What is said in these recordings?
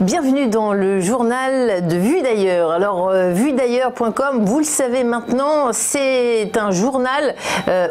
Bienvenue dans le journal de Vue d'ailleurs. Alors, vuedailleurs.com, vous le savez maintenant, c'est un journal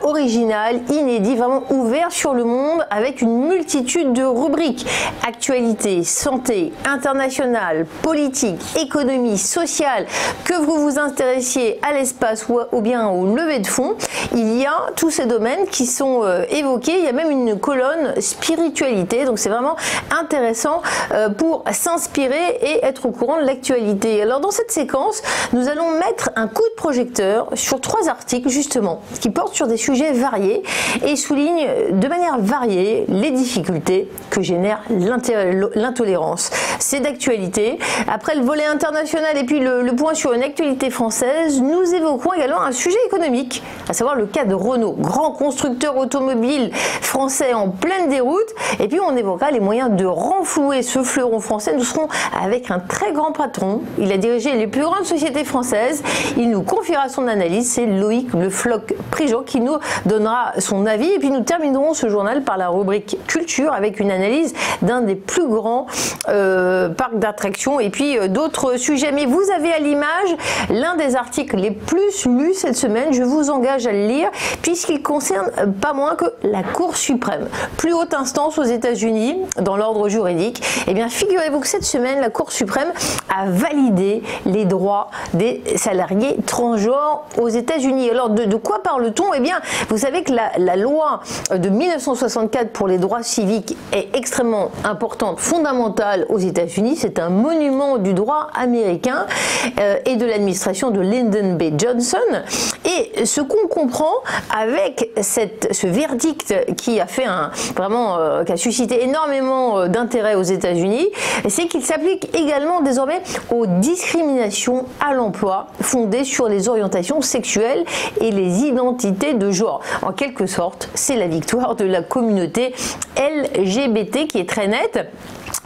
original, inédit, vraiment ouvert sur le monde avec une multitude de rubriques. Actualité, santé, internationale, politique, économie, sociale, que vous vous intéressiez à l'espace ou bien au lever de fonds, il y a tous ces domaines qui sont évoqués. Il y a même une colonne spiritualité, donc c'est vraiment intéressant pour s'inspirer et être au courant de l'actualité. Alors dans cette séquence, nous allons mettre un coup de projecteur sur 3 articles justement qui portent sur des sujets variés et soulignent de manière variée les difficultés que génère l'intolérance. C'est d'actualité. Après le volet international et puis le point sur une actualité française, nous évoquerons également un sujet économique, à savoir le cas de Renault, grand constructeur automobile français en pleine déroute. Et puis on évoquera les moyens de renflouer ce fleuron français. Nous serons avec un très grand patron. Il a dirigé les plus grandes sociétés françaises. Il nous confiera son analyse. C'est Loïc Le Floch-Prigent qui nous donnera son avis. Et puis nous terminerons ce journal par la rubrique culture avec une analyse d'un des plus grands parcs d'attractions et puis d'autres sujets. Mais vous avez à l'image l'un des articles les plus lus cette semaine. Je vous engage à le lire puisqu'il concerne pas moins que la Cour suprême, plus haute instance aux États-Unis dans l'ordre juridique. Eh bien, figurez-vous que cette semaine, la Cour suprême a validé les droits des salariés transgenres aux États-Unis. Alors, de quoi parle-t-on? Eh bien, vous savez que la loi de 1964 pour les droits civiques est extrêmement importante, fondamentale aux États-Unis. C'est un monument du droit américain et de l'administration de Lyndon B. Johnson. Et ce qu'on comprend avec ce verdict qui a fait qui a suscité énormément d'intérêt aux États-Unis, c'est qu'il s'applique également désormais aux discriminations à l'emploi fondées sur les orientations sexuelles et les identités de genre. En quelque sorte, c'est la victoire de la communauté LGBT qui est très nette.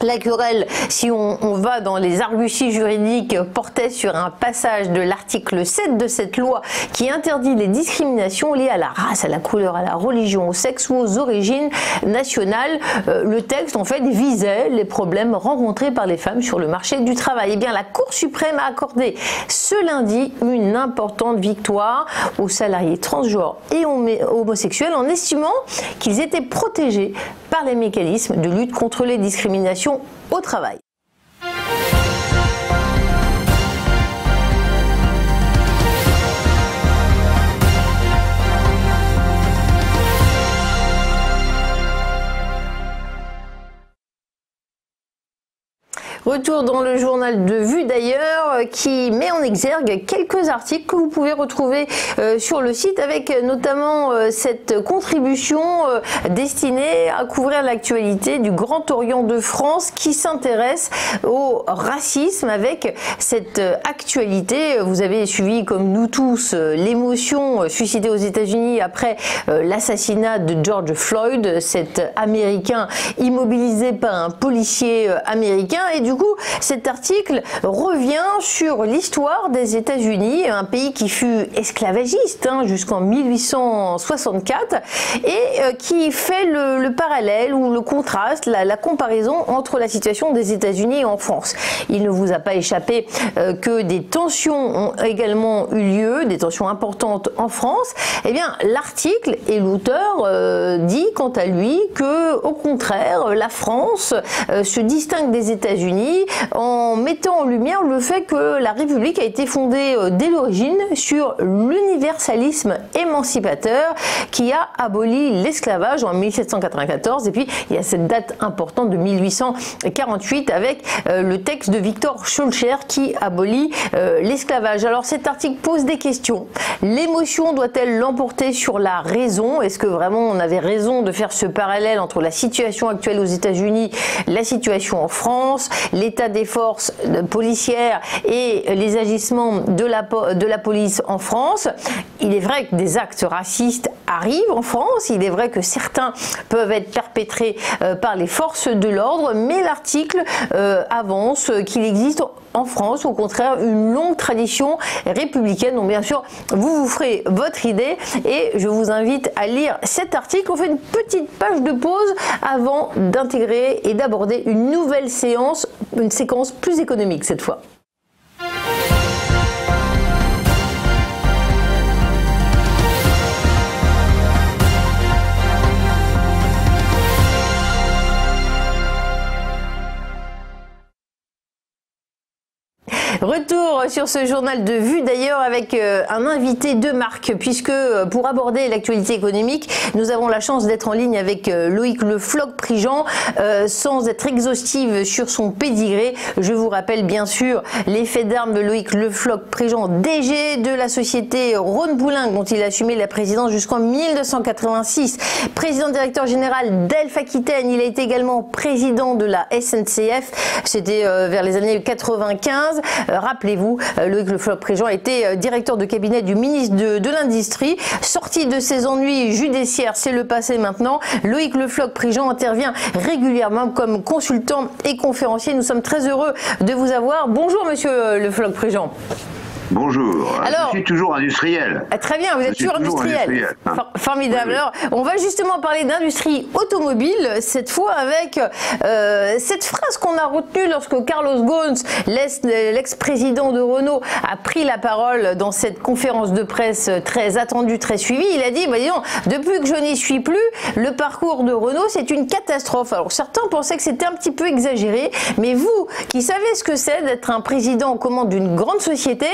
La querelle, si on va dans les arguties juridiques, portait sur un passage de l'article 7 de cette loi qui interdit les discriminations liées à la race, à la couleur, à la religion, au sexe ou aux origines nationales. Le texte, en fait, visait les problèmes rencontrés par les femmes sur le marché du travail. Eh bien, la Cour suprême a accordé ce lundi une importante victoire aux salariés transgenres et homosexuels en estimant qu'ils étaient protégés par les mécanismes de lutte contre les discriminations au travail. Retour dans le journal de Vue d'ailleurs qui met en exergue quelques articles que vous pouvez retrouver sur le site avec notamment cette contribution destinée à couvrir l'actualité du Grand Orient de France qui s'intéresse au racisme avec cette actualité. Vous avez suivi comme nous tous l'émotion suscitée aux États-Unis après l'assassinat de George Floyd, cet Américain immobilisé par un policier américain. Et du coup, cet article revient sur l'histoire des États-Unis, un pays qui fut esclavagiste jusqu'en 1864 et qui fait le parallèle ou le contraste, la comparaison entre la situation des États-Unis et en France. Il ne vous a pas échappé que des tensions ont également eu lieu, des tensions importantes en France. Eh bien, l'article et l'auteur dit quant à lui que, au contraire, la France se distingue des États-Unis en mettant en lumière le fait que la République a été fondée dès l'origine sur l'universalisme émancipateur qui a aboli l'esclavage en 1794 et puis il y a cette date importante de 1848 avec le texte de Victor Schœlcher qui abolit l'esclavage. Alors cet article pose des questions. L'émotion doit-elle l'emporter sur la raison? Est-ce que vraiment on avait raison de faire ce parallèle entre la situation actuelle aux États-Unis, la situation en France, l'état des forces policières et les agissements de la police en France? Il est vrai que des actes racistes arrivent en France, il est vrai que certains peuvent être perpétrés par les forces de l'ordre, mais l'article avance qu'il existe en France, au contraire, une longue tradition républicaine. Donc bien sûr, vous ferez votre idée et je vous invite à lire cet article. On fait une petite page de pause avant d'intégrer et d'aborder une nouvelle séance une séquence plus économique cette fois. Retour sur ce journal de Vue d'ailleurs avec un invité de marque, puisque pour aborder l'actualité économique, nous avons la chance d'être en ligne avec Loïc Le Floch-Prigent. Sans être exhaustive sur son pédigré, je vous rappelle bien sûr les faits d'armes de Loïc Le Floch-Prigent, DG de la société Rhône-Poulenc, dont il a assumé la présidence jusqu'en 1986, président directeur général d'Elf Aquitaine. Il a été également président de la SNCF, c'était vers les années 95. Rappelez-vous, Loïc Le Floch-Prigent a été directeur de cabinet du ministre de l'Industrie. Sorti de ses ennuis judiciaires, c'est le passé maintenant. Loïc Le Floch-Prigent intervient régulièrement comme consultant et conférencier. Nous sommes très heureux de vous avoir. Bonjour Monsieur Le Floch-Prigent. Bonjour, alors, je suis toujours industriel. Très bien, vous êtes toujours industriel. Formidable. Oui, oui. Alors, on va justement parler d'industrie automobile, cette fois avec cette phrase qu'on a retenue lorsque Carlos Ghosn, l'ex-président de Renault, a pris la parole dans cette conférence de presse très attendue, très suivie. Il a dit, bah, disons, depuis que je n'y suis plus, le parcours de Renault, c'est une catastrophe. Alors, certains pensaient que c'était un petit peu exagéré, mais vous, qui savez ce que c'est d'être un président aux commandes d'une grande société,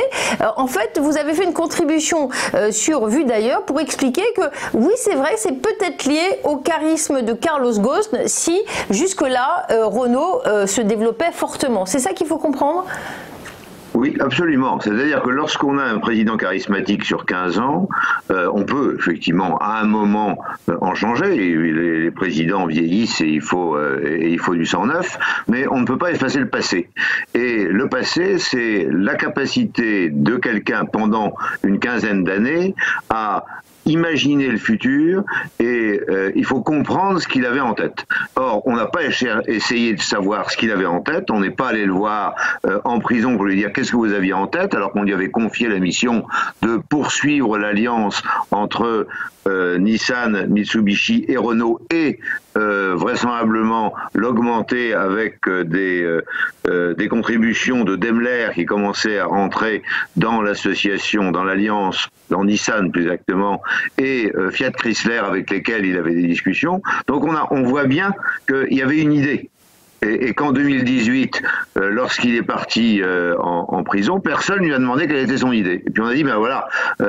en fait, vous avez fait une contribution sur Vue d'ailleurs pour expliquer que oui, c'est vrai, c'est peut-être lié au charisme de Carlos Ghosn si jusque-là Renault se développait fortement. C'est ça qu'il faut comprendre ? Oui, absolument. C'est-à-dire que lorsqu'on a un président charismatique sur 15 ans, on peut effectivement à un moment en changer. Les présidents vieillissent et il faut du sang neuf, mais on ne peut pas effacer le passé. Et le passé, c'est la capacité de quelqu'un pendant une quinzaine d'années à imaginer le futur et il faut comprendre ce qu'il avait en tête. Or, on n'a pas essayé de savoir ce qu'il avait en tête, on n'est pas allé le voir en prison pour lui dire qu'est-ce que vous aviez en tête, alors qu'on lui avait confié la mission de poursuivre l'alliance entre Nissan, Mitsubishi et Renault et vraisemblablement l'augmenter avec des contributions de Daimler qui commençaient à rentrer dans l'association, dans l'alliance, dans Nissan plus exactement, et Fiat Chrysler avec lesquels il avait des discussions. Donc on voit bien qu'il y avait une idée. Et qu'en 2018, lorsqu'il est parti en prison, personne ne lui a demandé quelle était son idée. Et puis on a dit, ben voilà,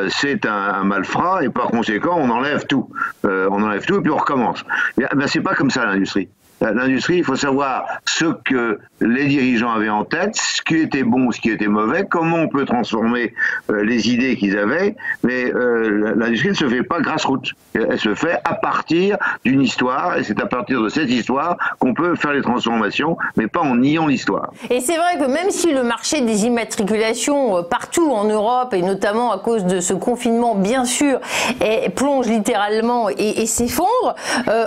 c'est un malfrat et par conséquent, on enlève tout. On enlève tout et puis on recommence. Ben, c'est pas comme ça l'industrie. L'industrie, il faut savoir ce que les dirigeants avaient en tête, ce qui était bon, ce qui était mauvais, comment on peut transformer les idées qu'ils avaient, mais l'industrie ne se fait pas grassroots. Elle se fait à partir d'une histoire, et c'est à partir de cette histoire qu'on peut faire les transformations, mais pas en niant l'histoire. Et c'est vrai que même si le marché des immatriculations partout en Europe, et notamment à cause de ce confinement, bien sûr, plonge littéralement et s'effondre,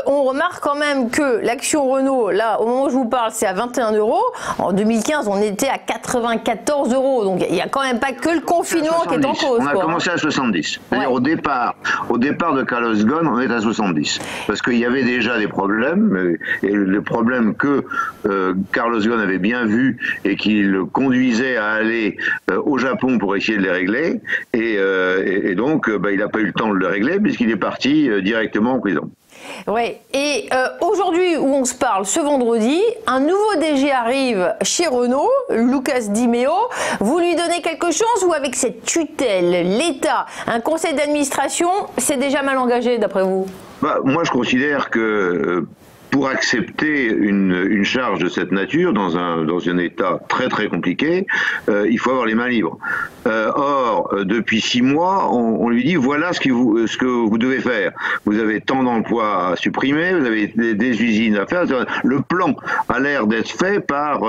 on remarque quand même que l'action Renault, là, au moment où je vous parle, c'est à 21 €. En 2015, on était à 94 €. Donc, il n'y a quand même pas que le confinement qui est en cause. On a commencé à 70. C'est-à-dire, au départ de Carlos Ghosn, on est à 70. Parce qu'il y avait déjà des problèmes, et le problème que Carlos Ghosn avait bien vu et qui le conduisait à aller au Japon pour essayer de les régler. Et donc, il n'a pas eu le temps de le régler puisqu'il est parti directement en prison. Oui, et aujourd'hui où on se parle, ce vendredi, un nouveau DG arrive chez Renault, Lucas Di Meo. Vous lui donnez quelque chose ou avec cette tutelle, l'État, un conseil d'administration, c'est déjà mal engagé d'après vous ? Moi je considère que pour accepter une charge de cette nature dans un état très très compliqué, il faut avoir les mains libres. Or, depuis 6 mois, on lui dit voilà ce que vous devez faire. Vous avez tant d'emplois à supprimer, vous avez des usines à faire. Le plan a l'air d'être fait par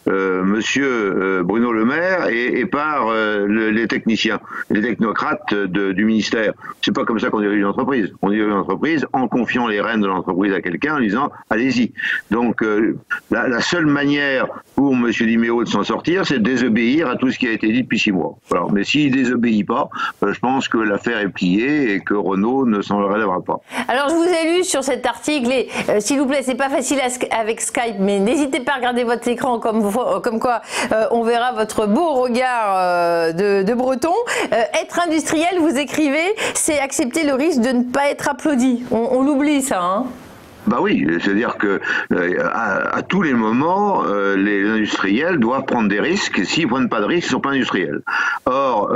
monsieur Bruno Le Maire et par les techniciens, les technocrates du ministère. C'est pas comme ça qu'on dirige une entreprise. On dirige une entreprise en confiant les rênes de l'entreprise à quelqu'un Américains en disant allez-y. Donc la seule manière pour M. Di Meo de s'en sortir, c'est de désobéir à tout ce qui a été dit depuis 6 mois. Alors, mais s'il ne désobéit pas, je pense que l'affaire est pliée et que Renault ne s'en relèvera pas. Alors je vous ai lu sur cet article, et s'il vous plaît, c'est pas facile avec Skype, mais n'hésitez pas à regarder votre écran comme quoi on verra votre beau regard de breton. Être industriel, vous écrivez, c'est accepter le risque de ne pas être applaudi. On l'oublie ça, hein. Bah oui, c'est-à-dire que à tous les moments, les industriels doivent prendre des risques. Et s'ils prennent pas de risques, ils sont pas industriels. Or,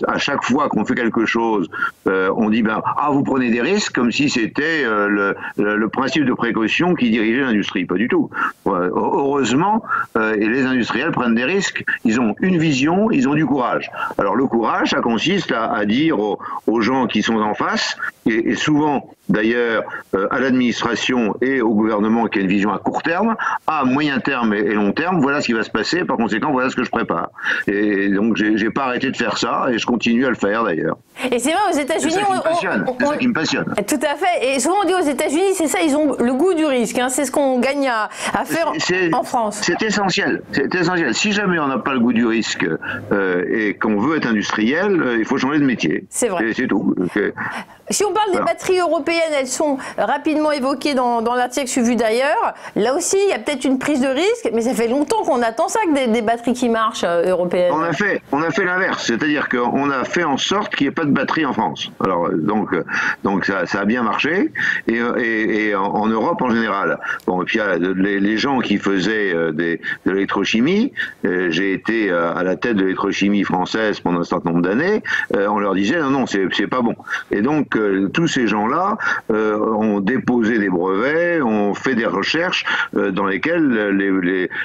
à chaque fois qu'on fait quelque chose, on dit vous prenez des risques, comme si c'était le principe de précaution qui dirigeait l'industrie. Pas du tout. Heureusement, et les industriels prennent des risques. Ils ont une vision, ils ont du courage. Alors le courage, ça consiste à dire aux gens qui sont en face, et souvent d'ailleurs à l'administration et au gouvernement qui a une vision à court terme, à moyen terme et long terme, voilà ce qui va se passer, par conséquent voilà ce que je prépare. Et donc j'ai pas arrêté de faire ça et je continue à le faire d'ailleurs. Et c'est vrai, aux États-Unis, c'est ça qui me passionne. Tout à fait. Et souvent on dit aux États-Unis, c'est ça, ils ont le goût du risque. Hein. C'est ce qu'on gagne à faire en France. C'est essentiel. C'est essentiel. Si jamais on n'a pas le goût du risque et qu'on veut être industriel, il faut changer de métier. C'est vrai. Et c'est tout. Si on parle des batteries européennes, elles sont rapidement évoquées dans l'article que j'ai vu d'ailleurs. Là aussi, il y a peut-être une prise de risque, mais ça fait longtemps qu'on attend ça, que des batteries qui marchent européennes. On a fait l'inverse, c'est-à-dire qu'on a fait en sorte qu'il n'y ait pas de batterie en France. Alors donc ça a bien marché et en Europe en général. Bon, et puis les gens qui faisaient de l'électrochimie, j'ai été à la tête de l'électrochimie française pendant un certain nombre d'années. On leur disait non, c'est pas bon. Et donc tous ces gens-là ont déposé des brevets, ont fait des recherches dans lesquelles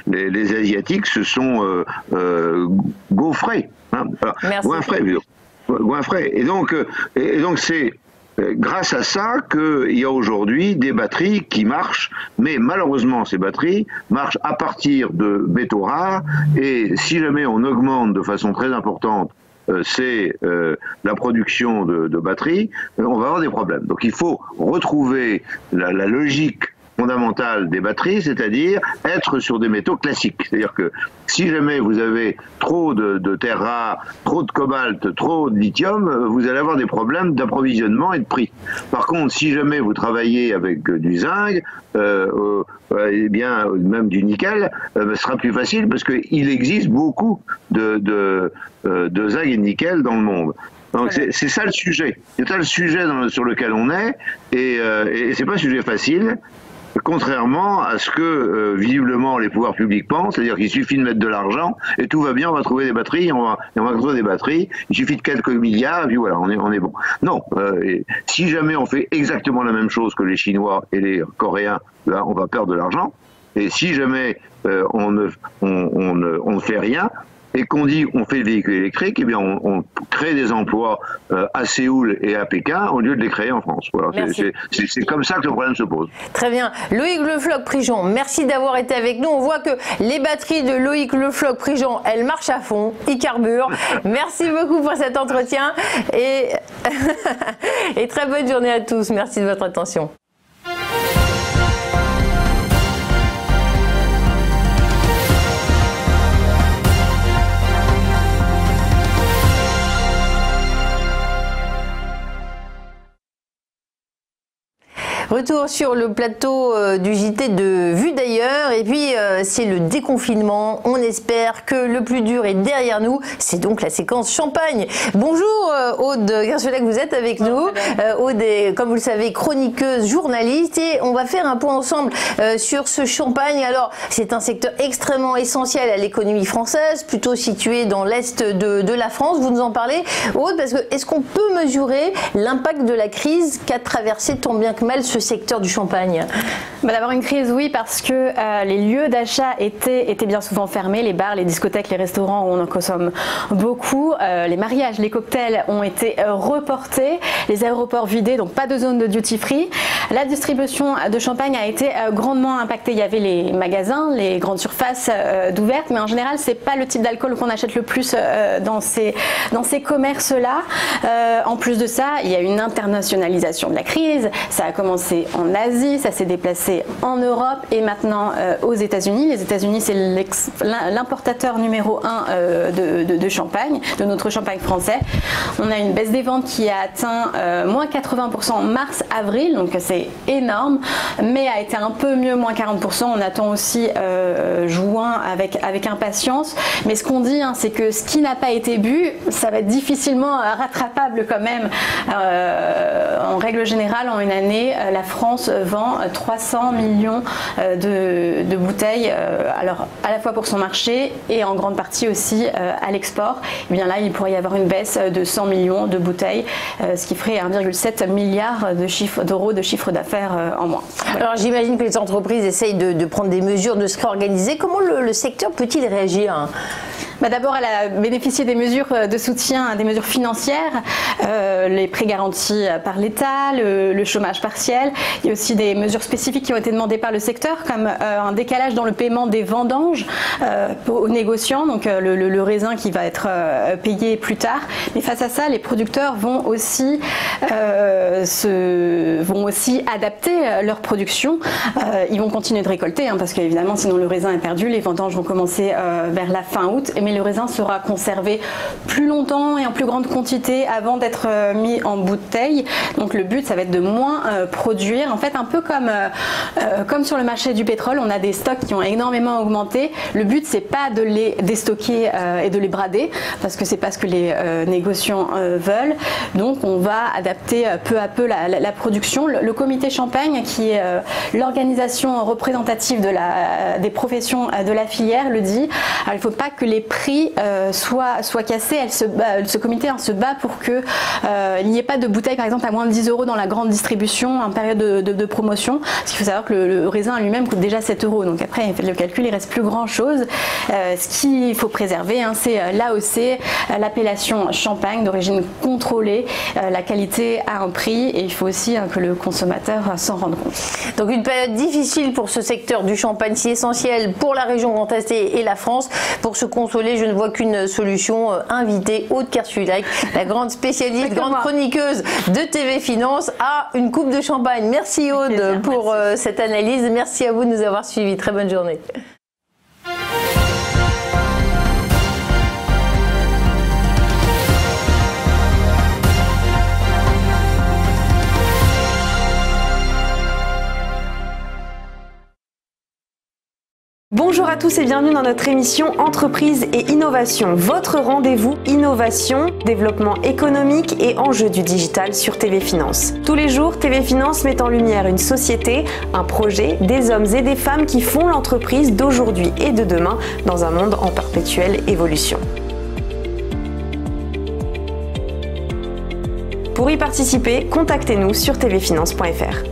les Asiatiques se sont gaufrés, hein, goinfrés. Et donc c'est grâce à ça qu'il y a aujourd'hui des batteries qui marchent, mais malheureusement ces batteries marchent à partir de métaux rares, et si jamais on augmente de façon très importante c'est la production de batteries, on va avoir des problèmes. Donc il faut retrouver la logique fondamentale des batteries, c'est-à-dire être sur des métaux classiques. C'est-à-dire que si jamais vous avez trop de terres rares, trop de cobalt, trop de lithium, vous allez avoir des problèmes d'approvisionnement et de prix. Par contre, si jamais vous travaillez avec du zinc, eh bien même du nickel, ce sera plus facile parce qu'il existe beaucoup de zinc et de nickel dans le monde. Donc c'est ça le sujet. C'est ça le sujet sur lequel on est, et c'est pas un sujet facile. Contrairement à ce que visiblement les pouvoirs publics pensent, c'est-à-dire qu'il suffit de mettre de l'argent et tout va bien, on va trouver des batteries, on va trouver des batteries, il suffit de quelques milliards et puis voilà, on est bon. Non, si jamais on fait exactement la même chose que les Chinois et les Coréens, là, on va perdre de l'argent. Et si jamais on ne fait rien, et qu'on dit on fait le véhicule électrique, eh bien on crée des emplois à Séoul et à Pékin au lieu de les créer en France. Voilà, c'est comme ça que le problème se pose. Très bien. Loïc Le Floch-Prigent, merci d'avoir été avec nous. On voit que les batteries de Loïc Le Floch-Prigent, elles marchent à fond, ils carburent. Merci beaucoup pour cet entretien et très bonne journée à tous. Merci de votre attention. Retour sur le plateau du JT de Vue d'ailleurs, et puis c'est le déconfinement. On espère que le plus dur est derrière nous. C'est donc la séquence champagne. Bonjour Aude Kersulek, vous êtes avec nous. Aude est, comme vous le savez, chroniqueuse, journaliste, et on va faire un point ensemble sur ce champagne. Alors, c'est un secteur extrêmement essentiel à l'économie française, plutôt situé dans l'est de la France. Vous nous en parlez, Aude, parce que est-ce qu'on peut mesurer l'impact de la crise qu'a traversé tant bien que mal ce secteur du champagne? D'abord une crise, oui, parce que les lieux d'achat étaient bien souvent fermés, les bars, les discothèques, les restaurants où on en consomme beaucoup, les mariages, les cocktails ont été reportés, les aéroports vidés, donc pas de zone de duty free. La distribution de champagne a été grandement impactée. Il y avait les magasins, les grandes surfaces d'ouvertes, mais en général c'est pas le type d'alcool qu'on achète le plus dans ces commerces-là. En plus de ça, il y a une internationalisation de la crise. Ça a commencé déplacé en Asie, ça s'est déplacé en Europe et maintenant aux États-Unis. Les États-Unis, c'est l'importateur numéro 1 de champagne, de notre champagne français. On a une baisse des ventes qui a atteint moins 80% en mars-avril, donc c'est énorme, mais a été un peu mieux, moins 40%. On attend aussi juin avec impatience. Mais ce qu'on dit, hein, c'est que ce qui n'a pas été bu, ça va être difficilement rattrapable quand même. En règle générale, en une année, la France vend 300 millions de bouteilles, alors à la fois pour son marché et en grande partie aussi à l'export. Et bien là, il pourrait y avoir une baisse de 100 millions de bouteilles, ce qui ferait 1,7 milliard d'euros de chiffre d'affaires en moins. Voilà. Alors j'imagine que les entreprises essayent de prendre des mesures, de se réorganiser. Comment le secteur peut-il réagir ? D'abord, elle a bénéficié des mesures de soutien, des mesures financières, les prêts garantis par l'État, le chômage partiel. Il y a aussi des mesures spécifiques qui ont été demandées par le secteur, comme un décalage dans le paiement des vendanges aux négociants, donc le raisin qui va être payé plus tard. Mais face à ça, les producteurs vont aussi adapter leur production. Ils vont continuer de récolter, hein, parce qu'évidemment, sinon le raisin est perdu. Les vendanges vont commencer vers la fin août. Mais le raisin sera conservé plus longtemps et en plus grande quantité avant d'être mis en bouteille. Donc le but, ça va être de moins produire. En fait, un peu comme sur le marché du pétrole, on a des stocks qui ont énormément augmenté. Le but, c'est pas de les déstocker et de les brader, parce que c'est pas ce que les négociants veulent. Donc on va adapter peu à peu la production. Le comité Champagne, qui est l'organisation représentative des professions de la filière, le dit. Alors, il ne faut pas que les prix soit cassé. Ce comité se bat pour qu'il n'y ait pas de bouteilles par exemple à moins de 10 € dans la grande distribution en période de promotion, parce qu'il faut savoir que le raisin lui-même coûte déjà 7 €, donc après il fait le calcul, il reste plus grand chose. Ce qu'il faut préserver, hein, c'est l'AOC, l'appellation champagne d'origine contrôlée, la qualité à un prix, et il faut aussi que le consommateur s'en rende compte. Donc une période difficile pour ce secteur du champagne si essentiel pour la région Grand Est et la France. Pour se consoler, je ne vois qu'une solution, inviter Aude Kersulek, la grande spécialiste, grande chroniqueuse de TV Finance, à une coupe de champagne. Merci Aude pour cette analyse. Merci à vous de nous avoir suivis. Très bonne journée. Bonjour à tous et bienvenue dans notre émission Entreprise et Innovation, votre rendez-vous innovation, développement économique et enjeux du digital sur TV Finance. Tous les jours, TV Finance met en lumière une société, un projet, des hommes et des femmes qui font l'entreprise d'aujourd'hui et de demain dans un monde en perpétuelle évolution. Pour y participer, contactez-nous sur tvfinance.fr.